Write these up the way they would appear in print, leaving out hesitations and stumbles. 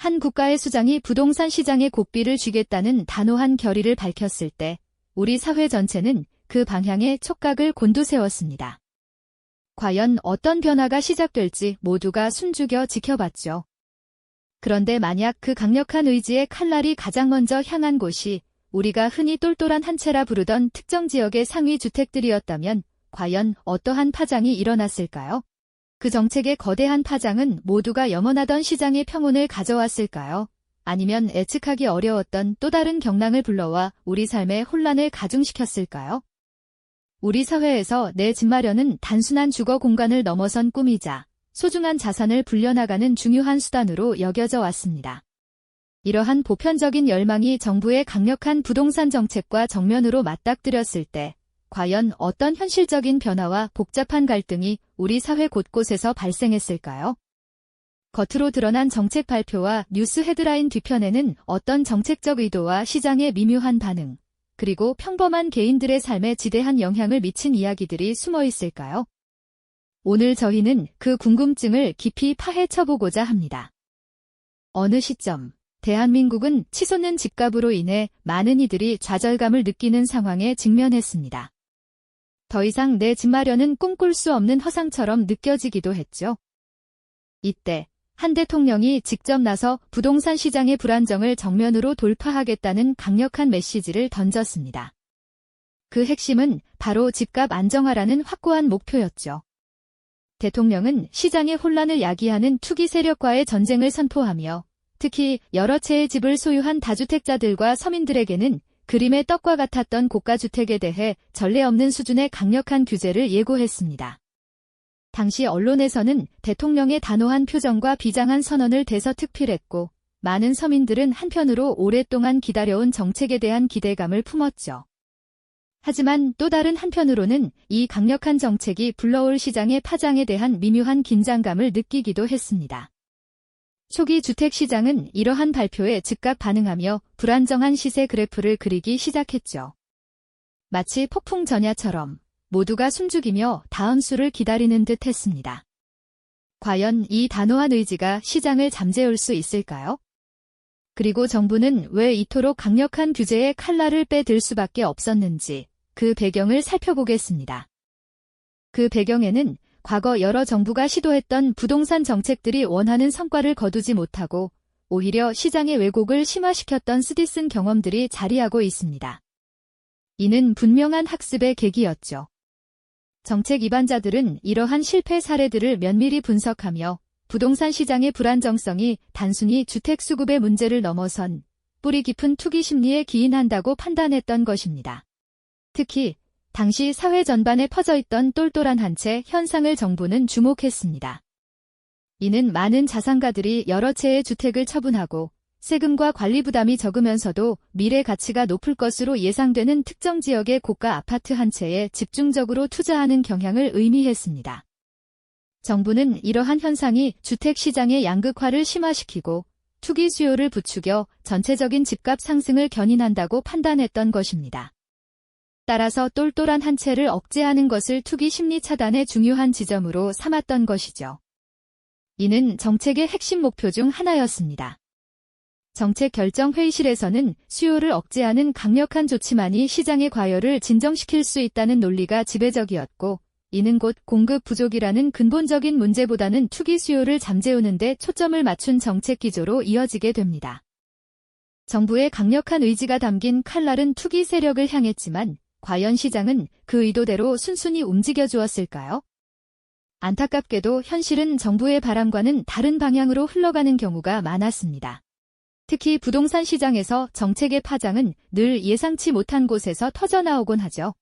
한 국가의 수장이 부동산 시장에 고삐를 쥐겠다는 단호한 결의를 밝혔을 때 우리 사회 전체는 그 방향에 촉각을 곤두세웠습니다. 과연 어떤 변화가 시작될지 모두가 숨죽여 지켜봤죠. 그런데 만약 그 강력한 의지의 칼날이 가장 먼저 향한 곳이 우리가 흔히 똘똘한 한 채라 부르던 특정 지역의 상위 주택들이었다면 과연 어떠한 파장이 일어났을까요? 그 정책의 거대한 파장은 모두가 염원하던 시장의 평온을 가져왔을까요? 아니면 예측하기 어려웠던 또 다른 경랑을 불러와 우리 삶의 혼란을 가중시켰을까요? 우리 사회에서 내 집 마련은 단순한 주거 공간을 넘어선 꿈이자 소중한 자산을 불려나가는 중요한 수단으로 여겨져 왔습니다. 이러한 보편적인 열망이 정부의 강력한 부동산 정책과 정면으로 맞닥뜨렸을 때 과연 어떤 현실적인 변화와 복잡한 갈등이 우리 사회 곳곳에서 발생했을까요? 겉으로 드러난 정책 발표와 뉴스 헤드라인 뒤편에는 어떤 정책적 의도와 시장의 미묘한 반응, 그리고 평범한 개인들의 삶에 지대한 영향을 미친 이야기들이 숨어 있을까요? 오늘 저희는 그 궁금증을 깊이 파헤쳐보고자 합니다. 어느 시점, 대한민국은 치솟는 집값으로 인해 많은 이들이 좌절감을 느끼는 상황에 직면했습니다. 더 이상 내 집 마련은 꿈꿀 수 없는 허상처럼 느껴지기도 했죠. 이때 한 대통령이 직접 나서 부동산 시장의 불안정을 정면으로 돌파하겠다는 강력한 메시지를 던졌습니다. 그 핵심은 바로 집값 안정화라는 확고한 목표였죠. 대통령은 시장의 혼란을 야기하는 투기 세력과의 전쟁을 선포하며 특히 여러 채의 집을 소유한 다주택자들과 서민들에게는 그림의 떡과 같았던 고가주택에 대해 전례 없는 수준의 강력한 규제를 예고했습니다. 당시 언론에서는 대통령의 단호한 표정과 비장한 선언을 대서특필했고 많은 서민들은 한편으로 오랫동안 기다려온 정책에 대한 기대감을 품었죠. 하지만 또 다른 한편으로는 이 강력한 정책이 불러올 시장의 파장에 대한 미묘한 긴장감을 느끼기도 했습니다. 초기 주택시장은 이러한 발표에 즉각 반응하며 불안정한 시세 그래프를 그리기 시작했죠. 마치 폭풍 전야처럼 모두가 숨죽이며 다음 수를 기다리는 듯 했습니다. 과연 이 단호한 의지가 시장을 잠재울 수 있을까요? 그리고 정부는 왜 이토록 강력한 규제에 칼날을 빼들 수밖에 없었는지 그 배경을 살펴보겠습니다. 그 배경에는 과거 여러 정부가 시도했던 부동산 정책들이 원하는 성과를 거두지 못하고 오히려 시장의 왜곡을 심화시켰던 쓰디쓴 경험들이 자리하고 있습니다. 이는 분명한 학습의 계기였죠. 정책 입안자들은 이러한 실패 사례들을 면밀히 분석하며 부동산 시장의 불안정성이 단순히 주택 수급의 문제를 넘어선 뿌리 깊은 투기 심리에 기인한다고 판단했던 것입니다. 특히 당시 사회 전반에 퍼져있던 똘똘한 한 채 현상을 정부는 주목했습니다. 이는 많은 자산가들이 여러 채의 주택을 처분하고 세금과 관리 부담이 적으면서도 미래 가치가 높을 것으로 예상되는 특정 지역의 고가 아파트 한 채에 집중적으로 투자하는 경향을 의미했습니다. 정부는 이러한 현상이 주택 시장의 양극화를 심화시키고 투기 수요를 부추겨 전체적인 집값 상승을 견인한다고 판단했던 것입니다. 따라서 똘똘한 한 채를 억제하는 것을 투기 심리 차단의 중요한 지점으로 삼았던 것이죠. 이는 정책의 핵심 목표 중 하나였습니다. 정책 결정 회의실에서는 수요를 억제하는 강력한 조치만이 시장의 과열을 진정시킬 수 있다는 논리가 지배적이었고, 이는 곧 공급 부족이라는 근본적인 문제보다는 투기 수요를 잠재우는 데 초점을 맞춘 정책 기조로 이어지게 됩니다. 정부의 강력한 의지가 담긴 칼날은 투기 세력을 향했지만 과연 시장은 그 의도대로 순순히 움직여 주었을까요? 안타깝게도 현실은 정부의 바람과는 다른 방향으로 흘러가는 경우가 많았습니다. 특히 부동산 시장에서 정책의 파장은 늘 예상치 못한 곳에서 터져나오곤 하죠.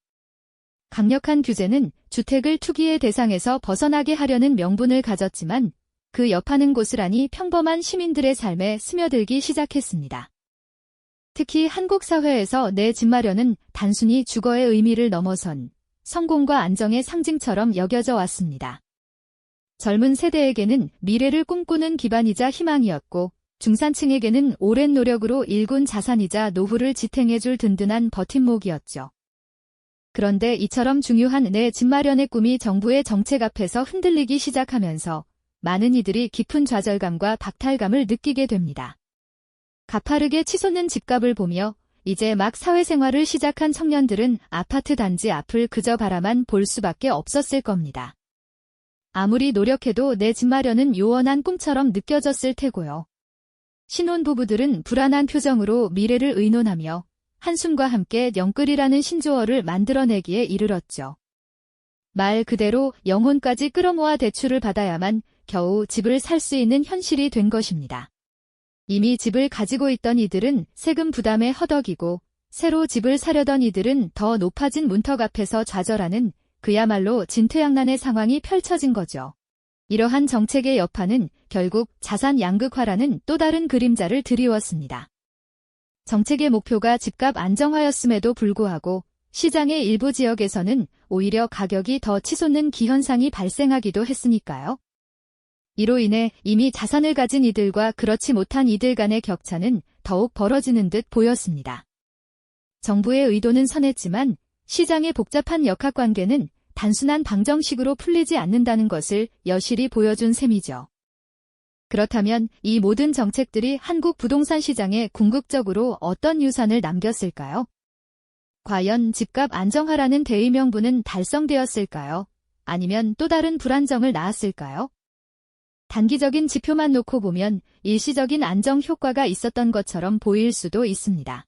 강력한 규제는 주택을 투기의 대상에서 벗어나게 하려는 명분을 가졌지만 그 여파는 고스란히 평범한 시민들의 삶에 스며들기 시작했습니다. 특히 한국 사회에서 내 집 마련은 단순히 주거의 의미를 넘어선 성공과 안정의 상징처럼 여겨져 왔습니다. 젊은 세대에게는 미래를 꿈꾸는 기반이자 희망이었고 중산층에게는 오랜 노력으로 일군 자산이자 노후를 지탱해줄 든든한 버팀목이었죠. 그런데 이처럼 중요한 내 집 마련의 꿈이 정부의 정책 앞에서 흔들리기 시작하면서 많은 이들이 깊은 좌절감과 박탈감을 느끼게 됩니다. 가파르게 치솟는 집값을 보며 이제 막 사회생활을 시작한 청년들은 아파트 단지 앞을 그저 바라만 볼 수밖에 없었을 겁니다. 아무리 노력해도 내 집 마련은 요원한 꿈처럼 느껴졌을 테고요. 신혼부부들은 불안한 표정으로 미래를 의논하며 한숨과 함께 영끌이라는 신조어를 만들어내기에 이르렀죠. 말 그대로 영혼까지 끌어모아 대출을 받아야만 겨우 집을 살 수 있는 현실이 된 것입니다. 이미 집을 가지고 있던 이들은 세금 부담에 허덕이고 새로 집을 사려던 이들은 더 높아진 문턱 앞에서 좌절하는 그야말로 진퇴양난의 상황이 펼쳐진 거죠. 이러한 정책의 여파는 결국 자산 양극화라는 또 다른 그림자를 드리웠습니다. 정책의 목표가 집값 안정화였음에도 불구하고 시장의 일부 지역에서는 오히려 가격이 더 치솟는 기현상이 발생하기도 했으니까요. 이로 인해 이미 자산을 가진 이들과 그렇지 못한 이들 간의 격차는 더욱 벌어지는 듯 보였습니다. 정부의 의도는 선했지만 시장의 복잡한 역학관계는 단순한 방정식으로 풀리지 않는다는 것을 여실히 보여준 셈이죠. 그렇다면 이 모든 정책들이 한국 부동산 시장에 궁극적으로 어떤 유산을 남겼을까요? 과연 집값 안정화라는 대의명분은 달성되었을까요? 아니면 또 다른 불안정을 낳았을까요? 단기적인 지표만 놓고 보면 일시적인 안정 효과가 있었던 것처럼 보일 수도 있습니다.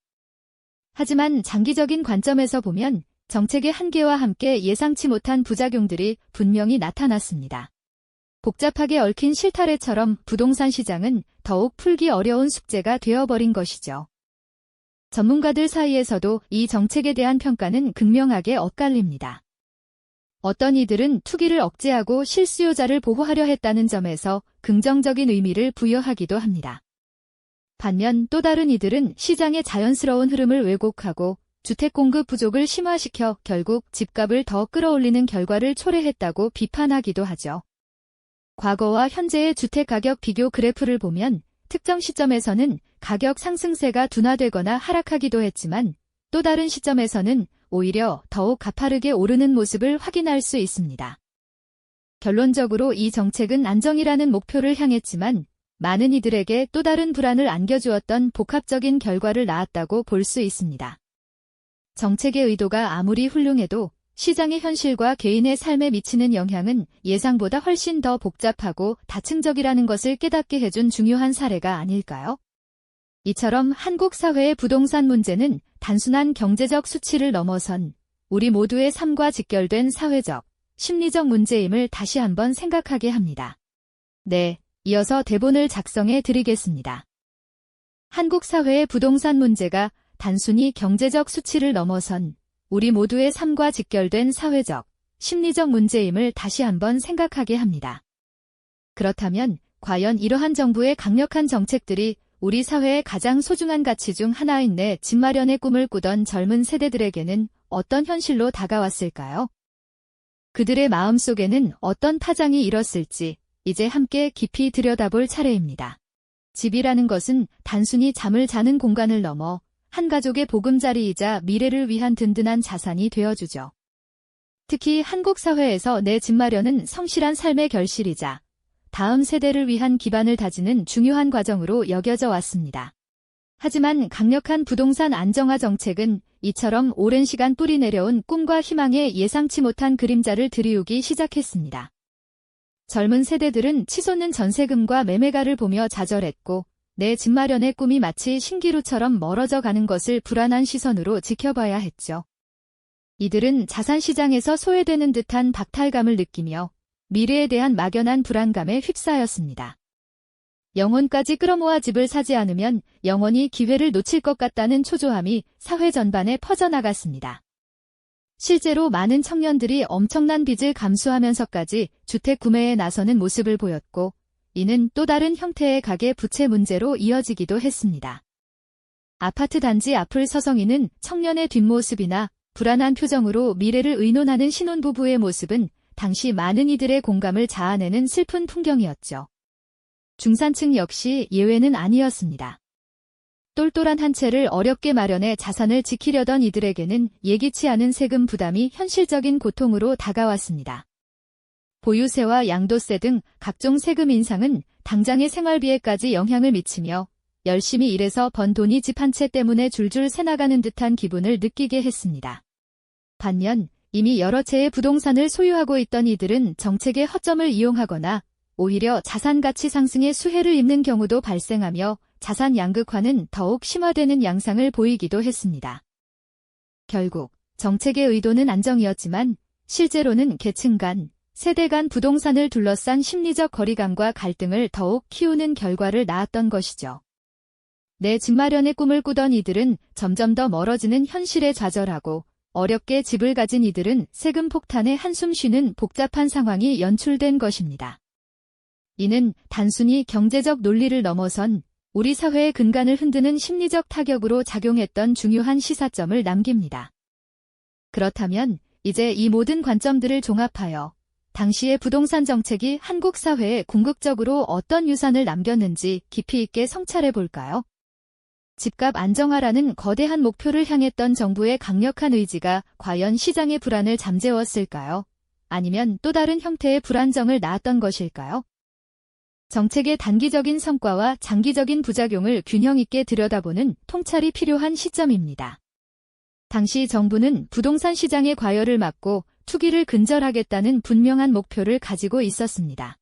하지만 장기적인 관점에서 보면 정책의 한계와 함께 예상치 못한 부작용들이 분명히 나타났습니다. 복잡하게 얽힌 실타래처럼 부동산 시장은 더욱 풀기 어려운 숙제가 되어버린 것이죠. 전문가들 사이에서도 이 정책에 대한 평가는 극명하게 엇갈립니다. 어떤 이들은 투기를 억제하고 실수요자를 보호하려 했다는 점에서 긍정적인 의미를 부여하기도 합니다. 반면 또 다른 이들은 시장의 자연스러운 흐름을 왜곡하고 주택 공급 부족을 심화시켜 결국 집값을 더 끌어올리는 결과를 초래했다고 비판하기도 하죠. 과거와 현재의 주택 가격 비교 그래프를 보면 특정 시점에서는 가격 상승세가 둔화되거나 하락하기도 했지만 또 다른 시점에서는 오히려 더욱 가파르게 오르는 모습을 확인할 수 있습니다. 결론적으로 이 정책은 안정이라는 목표를 향했지만 많은 이들에게 또 다른 불안을 안겨주었던 복합적인 결과를 낳았다고 볼 수 있습니다. 정책의 의도가 아무리 훌륭해도 시장의 현실과 개인의 삶에 미치는 영향은 예상보다 훨씬 더 복잡하고 다층적이라는 것을 깨닫게 해준 중요한 사례가 아닐까요? 이처럼 한국 사회의 부동산 문제는 단순한 경제적 수치를 넘어선 우리 모두의 삶과 직결된 사회적, 심리적 문제임을 다시 한번 생각하게 합니다. 네, 이어서 대본을 작성해 드리겠습니다. 한국 사회의 부동산 문제가 단순히 경제적 수치를 넘어선 우리 모두의 삶과 직결된 사회적, 심리적 문제임을 다시 한번 생각하게 합니다. 그렇다면 과연 이러한 정부의 강력한 정책들이 우리 사회의 가장 소중한 가치 중 하나인 내 집 마련의 꿈을 꾸던 젊은 세대들에게는 어떤 현실로 다가왔을까요? 그들의 마음속에는 어떤 파장이 일었을지 이제 함께 깊이 들여다볼 차례입니다. 집이라는 것은 단순히 잠을 자는 공간을 넘어 한 가족의 보금자리이자 미래를 위한 든든한 자산이 되어주죠. 특히 한국 사회에서 내 집 마련은 성실한 삶의 결실이자 다음 세대를 위한 기반을 다지는 중요한 과정으로 여겨져 왔습니다. 하지만 강력한 부동산 안정화 정책은 이처럼 오랜 시간 뿌리 내려온 꿈과 희망에 예상치 못한 그림자를 들이우기 시작했습니다. 젊은 세대들은 치솟는 전세금과 매매가를 보며 좌절했고 내 집 마련의 꿈이 마치 신기루처럼 멀어져 가는 것을 불안한 시선으로 지켜봐야 했죠. 이들은 자산시장에서 소외되는 듯한 박탈감을 느끼며 미래에 대한 막연한 불안감에 휩싸였습니다. 영혼까지 끌어모아 집을 사지 않으면 영원히 기회를 놓칠 것 같다는 초조함이 사회 전반에 퍼져나갔습니다. 실제로 많은 청년들이 엄청난 빚을 감수하면서까지 주택 구매에 나서는 모습을 보였고 이는 또 다른 형태의 가계 부채 문제로 이어지기도 했습니다. 아파트 단지 앞을 서성이는 청년의 뒷모습이나 불안한 표정으로 미래를 의논하는 신혼부부의 모습은 당시 많은 이들의 공감을 자아내는 슬픈 풍경이었죠. 중산층 역시 예외는 아니었습니다. 똘똘한 한 채를 어렵게 마련해 자산을 지키려던 이들에게는 예기치 않은 세금 부담이 현실적인 고통으로 다가왔습니다. 보유세와 양도세 등 각종 세금 인상은 당장의 생활비에까지 영향을 미치며 열심히 일해서 번 돈이 집 한 채 때문에 줄줄 새나가는 듯한 기분을 느끼게 했습니다. 반면 이미 여러 채의 부동산을 소유하고 있던 이들은 정책의 허점을 이용하거나 오히려 자산 가치 상승에 수혜를 입는 경우도 발생하며 자산 양극화는 더욱 심화되는 양상을 보이기도 했습니다. 결국 정책의 의도는 안정이었지만 실제로는 계층 간, 세대 간 부동산을 둘러싼 심리적 거리감과 갈등을 더욱 키우는 결과를 낳았던 것이죠. 내 집 마련의 꿈을 꾸던 이들은 점점 더 멀어지는 현실에 좌절하고 어렵게 집을 가진 이들은 세금 폭탄에 한숨 쉬는 복잡한 상황이 연출된 것입니다. 이는 단순히 경제적 논리를 넘어선 우리 사회의 근간을 흔드는 심리적 타격으로 작용했던 중요한 시사점을 남깁니다. 그렇다면 이제 이 모든 관점들을 종합하여 당시의 부동산 정책이 한국 사회에 궁극적으로 어떤 유산을 남겼는지 깊이 있게 성찰해 볼까요? 집값 안정화라는 거대한 목표를 향했던 정부의 강력한 의지가 과연 시장의 불안을 잠재웠을까요? 아니면 또 다른 형태의 불안정을 낳았던 것일까요? 정책의 단기적인 성과와 장기적인 부작용을 균형 있게 들여다보는 통찰이 필요한 시점입니다. 당시 정부는 부동산 시장의 과열을 막고 투기를 근절하겠다는 분명한 목표를 가지고 있었습니다.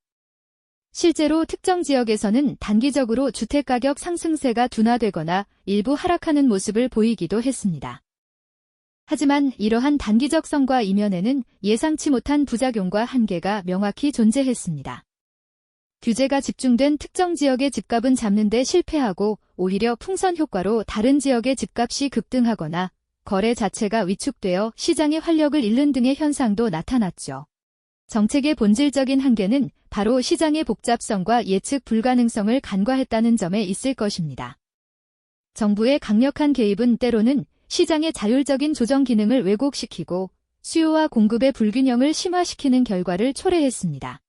실제로 특정 지역에서는 단기적으로 주택가격 상승세가 둔화되거나 일부 하락하는 모습을 보이기도 했습니다. 하지만 이러한 단기적 성과 이면에는 예상치 못한 부작용과 한계가 명확히 존재했습니다. 규제가 집중된 특정 지역의 집값은 잡는 데 실패하고 오히려 풍선 효과로 다른 지역의 집값이 급등하거나 거래 자체가 위축되어 시장의 활력을 잃는 등의 현상도 나타났죠. 정책의 본질적인 한계는 바로 시장의 복잡성과 예측 불가능성을 간과했다는 점에 있을 것입니다. 정부의 강력한 개입은 때로는 시장의 자율적인 조정 기능을 왜곡시키고 수요와 공급의 불균형을 심화시키는 결과를 초래했습니다.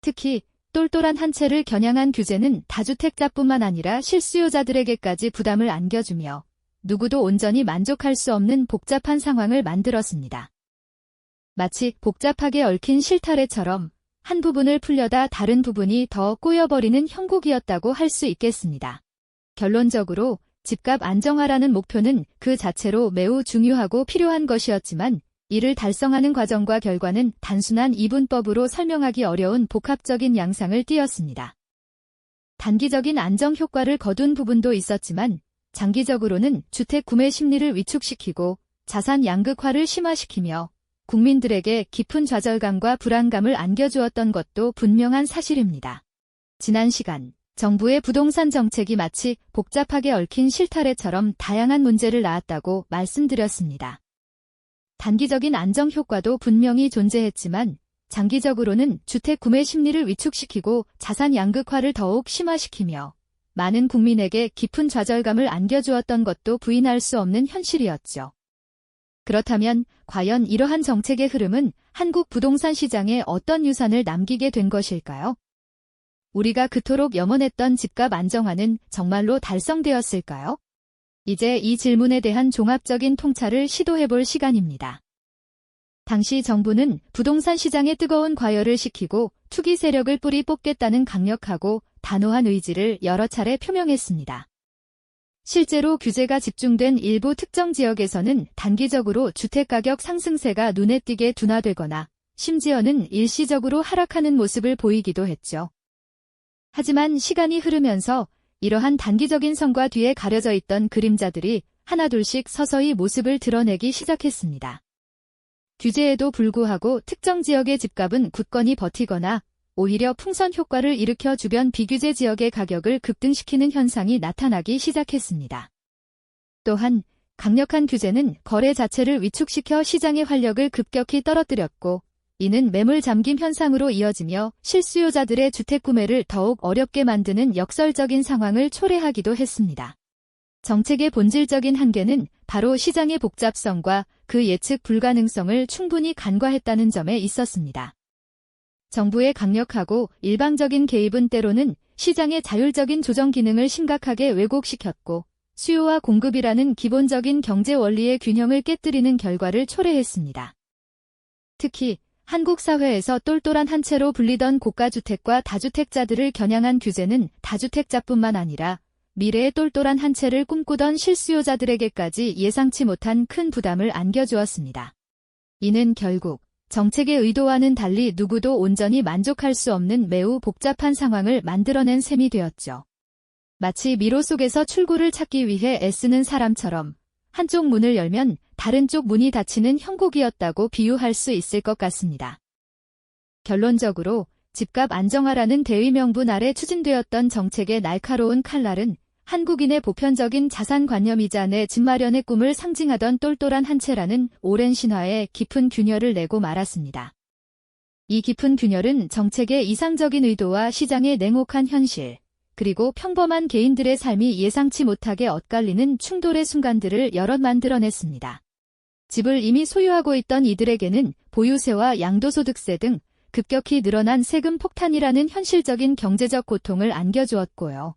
특히 똘똘한 한 채를 겨냥한 규제는 다주택자뿐만 아니라 실수요자들에게까지 부담을 안겨주며 누구도 온전히 만족할 수 없는 복잡한 상황을 만들었습니다. 마치 복잡하게 얽힌 실타래처럼 한 부분을 풀려다 다른 부분이 더 꼬여버리는 형국이었다고 할 수 있겠습니다. 결론적으로 집값 안정화라는 목표는 그 자체로 매우 중요하고 필요한 것이었지만 이를 달성하는 과정과 결과는 단순한 이분법으로 설명하기 어려운 복합적인 양상을 띠었습니다. 단기적인 안정 효과를 거둔 부분도 있었지만 장기적으로는 주택 구매 심리를 위축시키고 자산 양극화를 심화시키며 국민들에게 깊은 좌절감과 불안감을 안겨주었던 것도 분명한 사실입니다. 지난 시간, 정부의 부동산 정책이 마치 복잡하게 얽힌 실타래처럼 다양한 문제를 낳았다고 말씀드렸습니다. 단기적인 안정 효과도 분명히 존재했지만 장기적으로는 주택 구매 심리를 위축시키고 자산 양극화를 더욱 심화시키며 많은 국민에게 깊은 좌절감을 안겨주었던 것도 부인할 수 없는 현실이었죠. 그렇다면 과연 이러한 정책의 흐름은 한국 부동산 시장에 어떤 유산을 남기게 된 것일까요? 우리가 그토록 염원했던 집값 안정화는 정말로 달성되었을까요? 이제 이 질문에 대한 종합적인 통찰을 시도해볼 시간입니다. 당시 정부는 부동산 시장의 뜨거운 과열을 식히고 투기 세력을 뿌리 뽑겠다는 강력하고 단호한 의지를 여러 차례 표명했습니다. 실제로 규제가 집중된 일부 특정 지역에서는 단기적으로 주택가격 상승세가 눈에 띄게 둔화되거나 심지어는 일시적으로 하락하는 모습을 보이기도 했죠. 하지만 시간이 흐르면서 이러한 단기적인 성과 뒤에 가려져 있던 그림자들이 하나둘씩 서서히 모습을 드러내기 시작했습니다. 규제에도 불구하고 특정 지역의 집값은 굳건히 버티거나 오히려 풍선 효과를 일으켜 주변 비규제 지역의 가격을 급등시키는 현상이 나타나기 시작했습니다. 또한 강력한 규제는 거래 자체를 위축시켜 시장의 활력을 급격히 떨어뜨렸고 이는 매물 잠김 현상으로 이어지며 실수요자들의 주택 구매를 더욱 어렵게 만드는 역설적인 상황을 초래하기도 했습니다. 정책의 본질적인 한계는 바로 시장의 복잡성과 그 예측 불가능성을 충분히 간과했다는 점에 있었습니다. 정부의 강력하고 일방적인 개입은 때로는 시장의 자율적인 조정 기능을 심각하게 왜곡시켰고 수요와 공급이라는 기본적인 경제 원리의 균형을 깨뜨리는 결과를 초래했습니다. 특히 한국 사회에서 똘똘한 한 채로 불리던 고가주택과 다주택자들을 겨냥한 규제는 다주택자뿐만 아니라 미래의 똘똘한 한 채를 꿈꾸던 실수요자들에게까지 예상치 못한 큰 부담을 안겨주었습니다. 이는 결국 정책의 의도와는 달리 누구도 온전히 만족할 수 없는 매우 복잡한 상황을 만들어낸 셈이 되었죠. 마치 미로 속에서 출구를 찾기 위해 애쓰는 사람처럼 한쪽 문을 열면 다른 쪽 문이 닫히는 형국이었다고 비유할 수 있을 것 같습니다. 결론적으로 집값 안정화라는 대의명분 아래 추진되었던 정책의 날카로운 칼날은 한국인의 보편적인 자산관념이자 내 집 마련의 꿈을 상징하던 똘똘한 한 채라는 오랜 신화에 깊은 균열을 내고 말았습니다. 이 깊은 균열은 정책의 이상적인 의도와 시장의 냉혹한 현실, 그리고 평범한 개인들의 삶이 예상치 못하게 엇갈리는 충돌의 순간들을 여럿 만들어냈습니다. 집을 이미 소유하고 있던 이들에게는 보유세와 양도소득세 등 급격히 늘어난 세금 폭탄이라는 현실적인 경제적 고통을 안겨주었고요.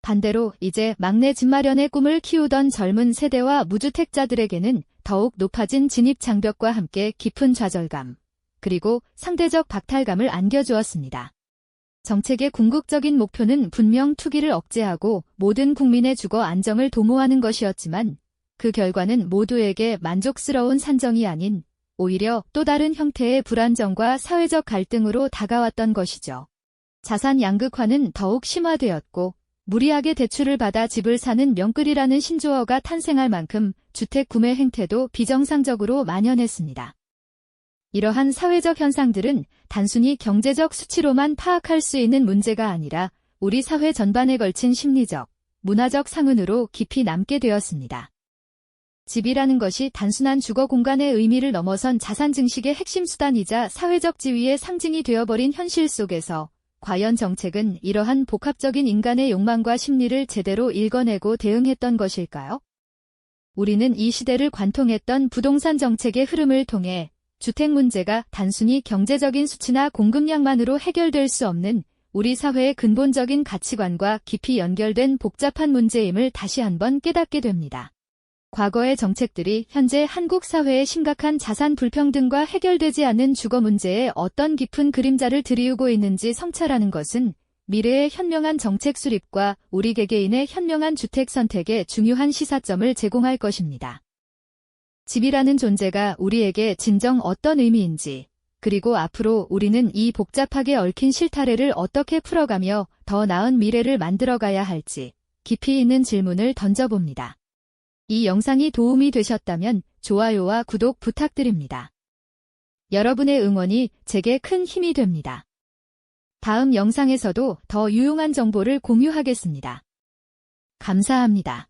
반대로 이제 막내 집 마련의 꿈을 키우던 젊은 세대와 무주택자들에게는 더욱 높아진 진입 장벽과 함께 깊은 좌절감, 그리고 상대적 박탈감을 안겨주었습니다. 정책의 궁극적인 목표는 분명 투기를 억제하고 모든 국민의 주거 안정을 도모하는 것이었지만 그 결과는 모두에게 만족스러운 산정이 아닌 오히려 또 다른 형태의 불안정과 사회적 갈등으로 다가왔던 것이죠. 자산 양극화는 더욱 심화되었고 무리하게 대출을 받아 집을 사는 명끌이라는 신조어가 탄생할 만큼 주택 구매 행태도 비정상적으로 만연했습니다. 이러한 사회적 현상들은 단순히 경제적 수치로만 파악할 수 있는 문제가 아니라 우리 사회 전반에 걸친 심리적, 문화적 상흔으로 깊이 남게 되었습니다. 집이라는 것이 단순한 주거 공간의 의미를 넘어선 자산 증식의 핵심 수단이자 사회적 지위의 상징이 되어버린 현실 속에서 과연 정책은 이러한 복합적인 인간의 욕망과 심리를 제대로 읽어내고 대응했던 것일까요? 우리는 이 시대를 관통했던 부동산 정책의 흐름을 통해 주택 문제가 단순히 경제적인 수치나 공급량만으로 해결될 수 없는 우리 사회의 근본적인 가치관과 깊이 연결된 복잡한 문제임을 다시 한번 깨닫게 됩니다. 과거의 정책들이 현재 한국 사회의 심각한 자산 불평등과 해결되지 않는 주거 문제에 어떤 깊은 그림자를 드리우고 있는지 성찰하는 것은 미래의 현명한 정책 수립과 우리 개개인의 현명한 주택 선택에 중요한 시사점을 제공할 것입니다. 집이라는 존재가 우리에게 진정 어떤 의미인지, 그리고 앞으로 우리는 이 복잡하게 얽힌 실타래를 어떻게 풀어가며 더 나은 미래를 만들어가야 할지 깊이 있는 질문을 던져봅니다. 이 영상이 도움이 되셨다면 좋아요와 구독 부탁드립니다. 여러분의 응원이 제게 큰 힘이 됩니다. 다음 영상에서도 더 유용한 정보를 공유하겠습니다. 감사합니다.